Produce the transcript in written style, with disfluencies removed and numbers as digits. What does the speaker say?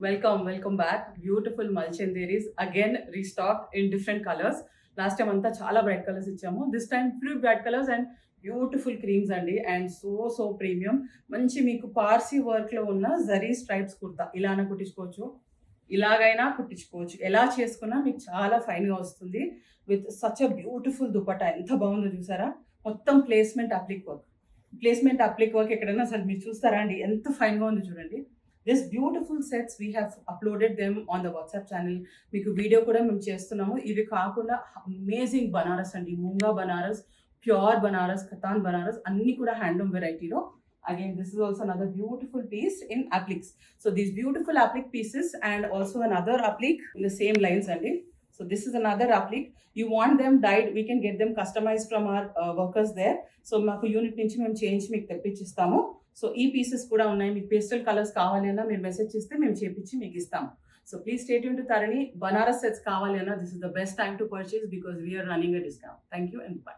Welcome back. Beautiful మల్చందేరీస్ again restock in different colours. Last time అంతా చాలా bright colours ఇచ్చాము. This time few bright colours and beautiful creams అండి. And so premium. మంచి మీకు పార్సీ వర్క్లో ఉన్న జరీ స్ట్రైప్స్ కుర్తా ఇలానే కుట్టించుకోవచ్చు, ఇలాగైనా కుట్టించుకోవచ్చు. ఎలా చేసుకున్నా మీకు చాలా ఫైన్గా వస్తుంది. With such a beautiful dupatta ఎంత బాగుందో చూసారా. మొత్తం ప్లేస్మెంట్ అప్లిక్ వర్క్ ఎక్కడైనా అసలు మీరు చూస్తారా అండి, ఎంత ఫైన్గా ఉంది చూడండి. This beautiful sets we have uploaded them on the WhatsApp channel. మీకు వీడియో కూడా మేము చేస్తున్నాము. ఇవి కాకుండా అమేజింగ్ బనారస్ అండి, మూంగా బనారస్, ప్యూర్ బనారస్, కతాన్ బనారస్ అన్ని కూడా హ్యాండ్లూమ్ వెరైటీలో. Again, this is also another beautiful piece in appliques. So these beautiful applique pieces and also another applique in the same lines andi. So this is another applique. You want them dyed, we can get them customized from our workers there. So మాకు unit నుంచి మేము change మీకు తెప్పించిస్తాము. So ఈ pieces కూడా ఉన్నాయి. మీకు pastel colours కావాలి అన్నా మీరు మెసేజ్ చేస్తే మేము చేపించి మీకు ఇస్తాము. So please stay tuned to Tharani. Banaras sets కావాలి అన్నా this is the best time to purchase because we are running a discount. Thank you and by.